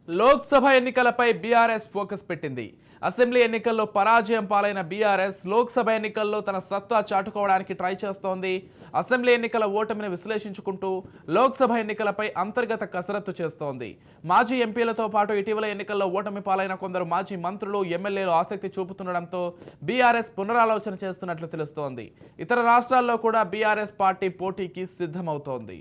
లోక్సభ ఎన్నికలపై BRS focus పెట్టింది. Assembly ఎన్నికల్లో పరాజయం పాలైన బీఆర్ఎస్ లోక్సభ ఎన్నికల్లో తన సత్తా చాటుకోవడానికి ట్రై చేస్తోంది. అసెంబ్లీ ఎన్నికల ఓటమిని విశ్లేషించుకుంటూ లోక్సభ ఎన్నికలపై అంతర్గత కసరత్తు చేస్తోంది. మాజీ ఎంపీలతో పాటు ఇటీవల ఎన్నికల్లో ఓటమి పాలైన కొందరు మాజీ మంత్రులు, ఎమ్మెల్యేలు ఆసక్తి చూపుతుండటంతో బీఆర్ఎస్ పునరాలోచన చేస్తున్నట్లు తెలుస్తోంది. ఇతర రాష్ట్రాల్లో కూడా బీఆర్ఎస్ పార్టీ పోటీకి సిద్ధమవుతోంది.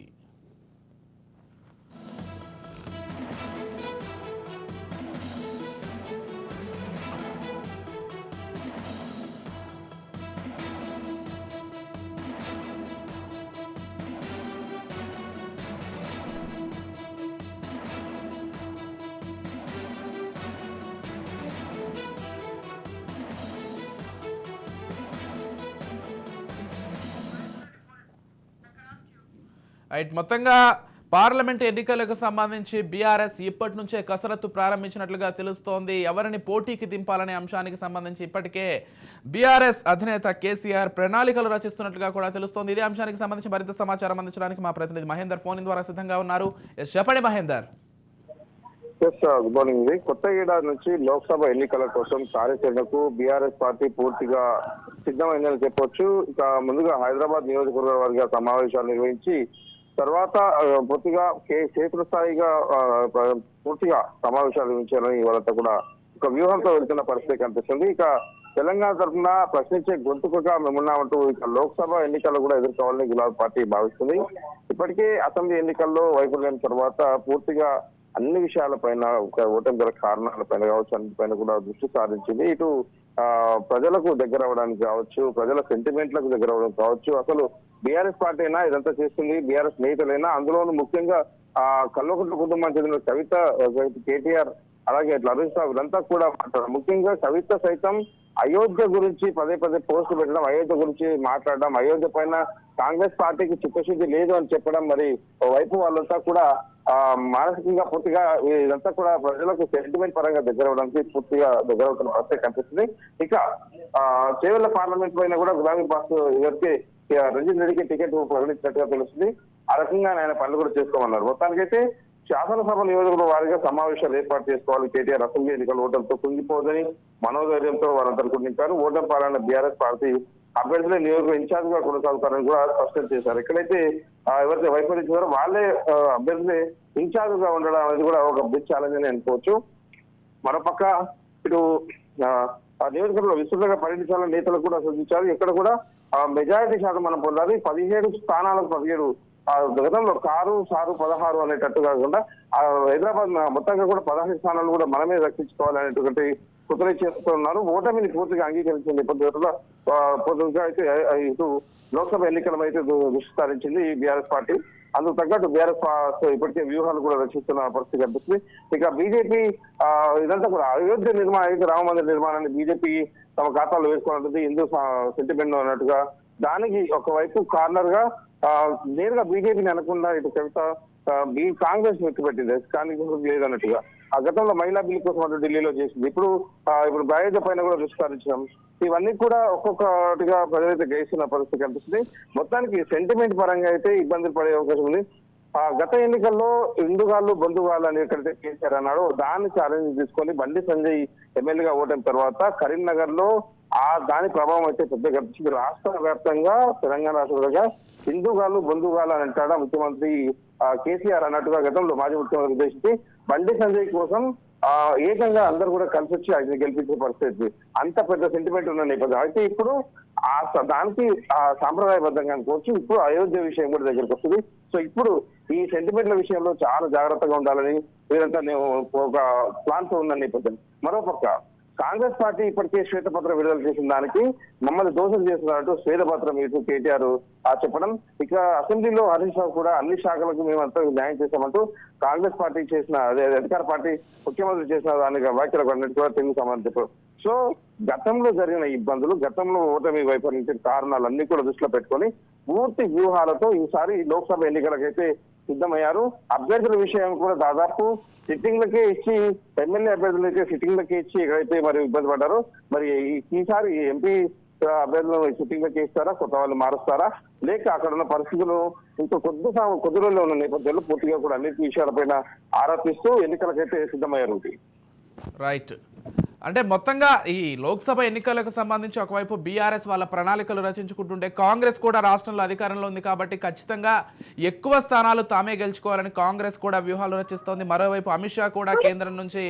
మొత్తంగా పార్లమెంట్ ఎన్నికలకు సంబంధించి బీఆర్ఎస్ ఇప్పటి నుంచే కసరత్తు ప్రారంభించినట్లుగా తెలుస్తోంది. ఎవరిని పోటీకి దింపాలనే అంశానికి సంబంధించి ఇప్పటికే బీఆర్ఎస్ అధినేత కేసీఆర్ ప్రణాళికలు రచిస్తున్నట్లుగా కూడా తెలుస్తోంది. ఇదే అంశానికి సంబంధించి మరింత సమాచారం అందించడానికి మా ప్రతినిధి మహేందర్ ఫోన్ ద్వారా సిద్ధంగా ఉన్నారు. చెప్పండి మహేందర్. Good morning. కొత్త ఏడాది నుంచి లోక్సభ ఎన్నికల కోసం కార్యాచరణకు బీఆర్ఎస్ పార్టీ పూర్తిగా సిద్ధమైందని చెప్పొచ్చు. ఇక ముందుగా హైదరాబాద్ నియోజకవర్గ సమావేశాలు నిర్వహించి తర్వాత పూర్తిగా క్షేత్రస్థాయిగా పూర్తిగా సమావేశాలు నిర్వహించాలని వాళ్ళంతా కూడా ఒక వ్యూహంతో వెళ్తున్న పరిస్థితి కనిపిస్తుంది. ఇక తెలంగాణ తరఫున ప్రశ్నించే గొంతుకగా మేమున్నామంటూ ఇక లోక్సభ ఎన్నికల్లో కూడా ఎదుర్కోవాలని గులాబీ పార్టీ భావిస్తుంది. ఇప్పటికే అసెంబ్లీ ఎన్నికల్లో వైఫల్యం తర్వాత పూర్తిగా అన్ని విషయాలపైన ఓటమి గల కారణాలపైన కావచ్చు, అన్నిటిపైన కూడా దృష్టి సారించింది. ఇటు ప్రజలకు దగ్గర అవ్వడానికి కావచ్చు, ప్రజల సెంటిమెంట్లకు దగ్గర అవ్వడం కావచ్చు, అసలు బీఆర్ఎస్ పార్టీ అయినా ఇదంతా చేస్తుంది, బీఆర్ఎస్ నేతలైనా, అందులోనూ ముఖ్యంగా కల్వకుంట్ల కుటుంబానికి చెందిన కవిత, కేటీఆర్, అలాగే హరీష్ రావు ఇదంతా కూడా మాట్లాడారు. ముఖ్యంగా కవిత సైతం అయోధ్య గురించి పదే పదే పోస్టులు పెట్టడం, అయోధ్య గురించి మాట్లాడడం, అయోధ్య పైన కాంగ్రెస్ పార్టీకి చిత్తశుద్ధి లేదు అని చెప్పడం, మరి ఓవైపు వాళ్ళంతా కూడా మానసికంగా పూర్తిగా ఇదంతా కూడా ప్రజలకు సెంటిమెంట్ పరంగా దగ్గర అవడానికి పూర్తిగా దగ్గర అవుతున్న పరిస్థితి కనిపిస్తుంది. ఇక చేవెళ్ల పార్లమెంట్ పైన కూడా గులాబీ బాస్ ఎవరికి రంజిత్ రెడ్డికి టికెట్ ప్రకటించినట్టుగా తెలుస్తుంది. ఆ రకంగా ఆయన పనులు కూడా చేసుకోమన్నారు. మొత్తానికైతే శాసనసభ నియోజకవర్గ వారిగా సమావేశాలు ఏర్పాటు చేసుకోవాలి. కేటీఆర్ అసెంబ్లీ ఎన్నికల ఓటమితో కుంగిపోదని మనోధైర్యంతో వారందరూ కూర్చుంటారు. ఓటమి పాలన బీఆర్ఎస్ పార్టీ అభ్యర్థులే నియోజకవర్గ ఇన్ఛార్జ్ గా కొనసాగుతారని కూడా స్పష్టం చేశారు. ఎక్కడైతే ఎవరైతే వైఫల్యించారో వాళ్ళే అభ్యర్థులే ఇన్ఛార్జ్ గా ఉండడం అనేది కూడా ఒక బిగ్ ఛాలెంజ్ అని అనుకోవచ్చు. మరోపక్క ఇటు నియోజకవర్గంలో విస్తృతంగా పర్యటించాలని నేతలు కూడా సూచించారు. ఇక్కడ కూడా మెజారిటీ శాతం మనం పొందాలి. 17 స్థానాలకు 17 గతంలో 6 16 అనేటట్టు కాకుండా హైదరాబాద్ మొత్తంగా కూడా 16 స్థానాలు కూడా మనమే రక్షించుకోవాలనేటువంటి కుతలు చేస్తున్నారు. ఓటమిని పూర్తిగా అంగీకరించిన నేపథ్యంలో పూర్తిగా అయితే ఇటు లోక్సభ ఎన్నికల అయితే దృష్టి సారించింది ఈ బీఆర్ఎస్ పార్టీ. అందుకు తగ్గట్టు బీఆర్ఎస్ ఇప్పటికే వ్యూహాలు కూడా రచిస్తున్న పరిస్థితి కనిపిస్తుంది. ఇక బీజేపీ ఇదంతా కూడా అయోధ్య నిర్మాణం అయితే రామ మందిర నిర్మాణాన్ని బీజేపీ తమ ఖాతాలో వేసుకోవాలంటుంది, హిందూ సెంటిమెంట్ అన్నట్టుగా దానికి ఒకవైపు కార్నర్ గా నేరుగా బీజేపీని అనకుండా ఇటు కవిత కాంగ్రెస్ పెట్టింది, కాంగ్రెస్ లేదన్నట్టుగా. ఆ గతంలో మహిళా బిల్ కోసం అటు ఢిల్లీలో చేసింది. ఇప్పుడు అయోధ్య పైన కూడా విస్తరించడం, ఇవన్నీ కూడా ఒక్కొక్కటిగా ప్రజలైతే గ్రహిస్తున్న పరిస్థితి కనిపిస్తుంది. మొత్తానికి సెంటిమెంట్ పరంగా అయితే ఇబ్బందులు పడే అవకాశం ఉంది. గత ఎన్నికల్లో హిందుగాళ్ళు బంధుగాళ్ళు అని ఎక్కడైతే కేసీఆర్ అన్నాడో దాన్ని ఛాలెంజ్ తీసుకొని బండి సంజయ్ ఎమ్మెల్యేగా ఓటమి తర్వాత కరీంనగర్ లో దాని ప్రభావం అయితే పెద్ద కనిపిస్తుంది. రాష్ట్ర వ్యాప్తంగా తెలంగాణ రాష్ట్రంగా హిందుగాళ్ళు బంధుగాళ్ళు అని అంటాడా ముఖ్యమంత్రి కేసీఆర్ అన్నట్టుగా గతంలో మాజీ ముఖ్యమంత్రి ఉద్దేశించి బండి సంజయ్ కోసం ఏకంగా అందరూ కూడా కలిసి వచ్చి ఆయన గెలిపించే పరిస్థితి, అంత పెద్ద సెంటిమెంట్ ఉన్న నేపథ్యం. అయితే ఇప్పుడు దానికి సాంప్రదాయబద్ధంగా అనుకోవచ్చు. ఇప్పుడు అయోధ్య విషయం కూడా దగ్గరకు వస్తుంది. సో ఇప్పుడు ఈ సెంటిమెంట్ల విషయంలో చాలా జాగ్రత్తగా ఉండాలని వీరంతా ఒక ప్లాన్ తో ఉన్న నేపథ్యం. మరోపక్క కాంగ్రెస్ పార్టీ ఇప్పటికే శ్వేతపత్రం విడుదల చేసిన దానికి మమ్మల్ని దోషం చేస్తున్నట్టు శ్వేతపత్రం ఇటు కేటీఆర్ చెప్పడం, ఇక అసెంబ్లీలో హరీష్ రావు కూడా అన్ని శాఖలకు మేమంతా న్యాయం చేశామంటూ కాంగ్రెస్ పార్టీ చేసిన అధికార పార్టీ ముఖ్యమంత్రి చేసిన దానికి వ్యాఖ్యలకు అన్నిటి కూడా తెలుగు సమాధానం చెప్పారు. సో గతంలో జరిగిన ఇబ్బందులు, గతంలో ఓటమి వైఫల్యం కారణాలన్నీ కూడా దృష్టిలో పెట్టుకొని పూర్తి వ్యూహాలతో ఈసారి లోక్సభ ఎన్నికలకైతే సిద్ధమయ్యారు. అభ్యర్థుల విషయం కూడా దాదాపు సిట్టింగ్లకే ఇచ్చి, ఎమ్మెల్యే అభ్యర్థులైతే సిట్టింగ్లకే ఇచ్చి ఎక్కడైతే మరి ఇబ్బంది పడ్డారో, మరి ఈసారి ఎంపీ అభ్యర్థులను సిట్టింగ్ లో చేస్తారా, కొత్త వాళ్ళు మారుస్తారా, లేక అక్కడ ఉన్న పరిస్థితులు ఇంకా కొద్ది రోజుల్లో ఉన్న నేపథ్యంలో పూర్తిగా కూడా అన్ని విషయాలపైన ఆరా తీస్తూ ఎన్నికలకైతే సిద్ధమయ్యారు. రైట్. అంటే మొత్తంగా ఈ లోక్సభ ఎన్నికలకు సంబంధించి ఒకవైపు బీఆర్ఎస్ వాళ్ళ ప్రణాళికలు రచించుకుంటుంటే కాంగ్రెస్ కూడా రాష్ట్రంలో అధికారంలో ఉంది కాబట్టి ఖచ్చితంగా ఎక్కువ స్థానాలు తామే గెలుచుకోవాలని కాంగ్రెస్ కూడా వ్యూహాలు రచిస్తోంది. మరోవైపు అమిత్ షా కూడా కేంద్రం నుంచి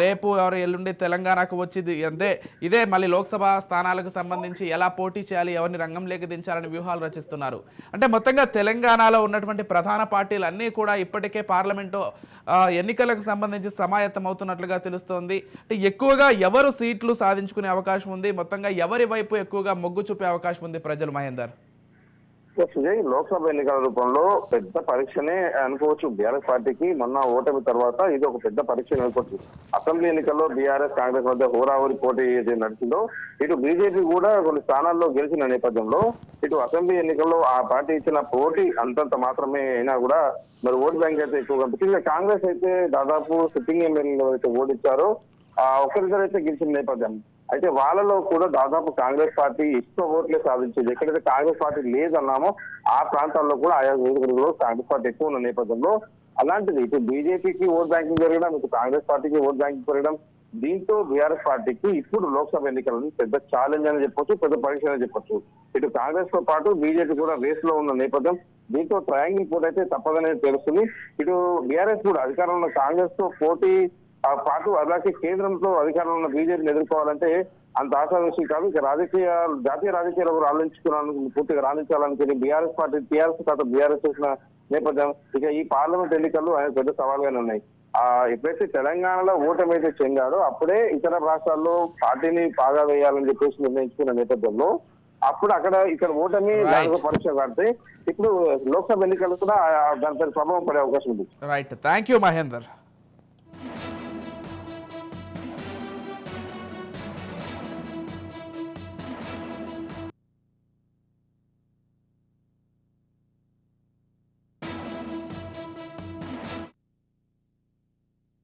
రేపు ఎవరు ఎల్లుండి తెలంగాణకు వచ్చింది అంటే ఇదే మళ్ళీ లోక్సభ స్థానాలకు సంబంధించి ఎలా పోటీ చేయాలి, ఎవరిని రంగంలోకి దించాలని వ్యూహాలు రచిస్తున్నారు. అంటే మొత్తంగా తెలంగాణలో ఉన్నటువంటి ప్రధాన పార్టీలు అన్నీ కూడా ఇప్పటికే పార్లమెంటు ఎన్నికలకు సంబంధించి సమాయత్తం అవుతున్నట్లుగా తెలుస్తోంది. అంటే ఎక్కువగా ఎవరు సీట్లు సాధించుకునే అవకాశం ఉంది, మొత్తంగా ఎవరి వైపు ఎక్కువగా మొగ్గు చూపే అవకాశం ఉంది ప్రజలు మహేందర్? లోక్సభ ఎన్నికల రూపంలో పెద్ద పరీక్షనే అనుకోవచ్చు బీఆర్ఎస్ పార్టీకి. మొన్న ఓటమి తర్వాత ఇది ఒక పెద్ద పరీక్ష అనుకోవచ్చు. అసెంబ్లీ ఎన్నికల్లో బీఆర్ఎస్ కాంగ్రెస్ మధ్య హోరాహోరీ పోటీ ఏదైతే నడిచిందో, ఇటు బీజేపీ కూడా కొన్ని స్థానాల్లో గెలిచిన నేపథ్యంలో ఇటు అసెంబ్లీ ఎన్నికల్లో ఆ పార్టీ ఇచ్చిన పోటీ అంతంత మాత్రమే అయినా కూడా మరి ఓటు బ్యాంక్ అయితే ఎక్కువగా ముఖ్యంగా కాంగ్రెస్ అయితే దాదాపు సిట్టింగ్ ఎమ్మెల్యేలు అయితే ఓడిచ్చారో ఒకరిద్దరైతే గెలిచిన నేపథ్యం. అయితే వాళ్ళలో కూడా దాదాపు కాంగ్రెస్ పార్టీ ఎక్కువ ఓట్లే సాధించింది. ఎక్కడైతే కాంగ్రెస్ పార్టీ లేదన్నామో ఆ ప్రాంతాల్లో కూడా ఆయా నియోజకవర్గంలో కాంగ్రెస్ పార్టీ ఎక్కువ ఉన్న నేపథ్యంలో అలాంటిది ఇటు బీజేపీకి ఓట్ బ్యాంకింగ్ పెరగడం, ఇటు కాంగ్రెస్ పార్టీకి ఓట్ బ్యాంకింగ్ పెరగడం, దీంతో బీఆర్ఎస్ పార్టీకి ఇప్పుడు లోక్సభ ఎన్నికలను పెద్ద ఛాలెంజ్ అని చెప్పొచ్చు, పెద్ద పరీక్ష అని చెప్పొచ్చు. ఇటు కాంగ్రెస్ తో పాటు బీజేపీ కూడా రేస్ లో ఉన్న నేపథ్యం. దీంతో ట్రయాంగిల్ పోటీ అయితే తప్పదనేది తెలుస్తుంది. ఇటు బీఆర్ఎస్ కూడా అధికారంలో కాంగ్రెస్ తో పోటీ పాటు అలాగే కేంద్రంలో అధికారంలో ఉన్న బీజేపీని ఎదుర్కోవాలంటే అంత ఆశావిషయం కాదు. ఇక జాతీయ రాజకీయాలు రాణించుకున్నాను పూర్తిగా రాణించాలని బీఆర్ఎస్ పార్టీ టీఆర్ఎస్ కాదు బీఆర్ఎస్ చేసిన నేపథ్యం. ఇక ఈ పార్లమెంట్ ఎన్నికలు ఆయన పెద్ద సవాల్గానే ఉన్నాయి. ఎప్పుడైతే తెలంగాణలో ఓటమి అయితే చెందాడో అప్పుడే ఇతర రాష్ట్రాల్లో పార్టీని బాగా వేయాలని చెప్పేసి నిర్ణయించుకున్న నేపథ్యంలో అప్పుడు ఇక్కడ ఓటమి దానికో పరీక్ష కడితే ఇప్పుడు లోక్సభ ఎన్నికలు కూడా దాని ప్రభావం పడే అవకాశం ఉంది. రైట్. Thank you Mahender.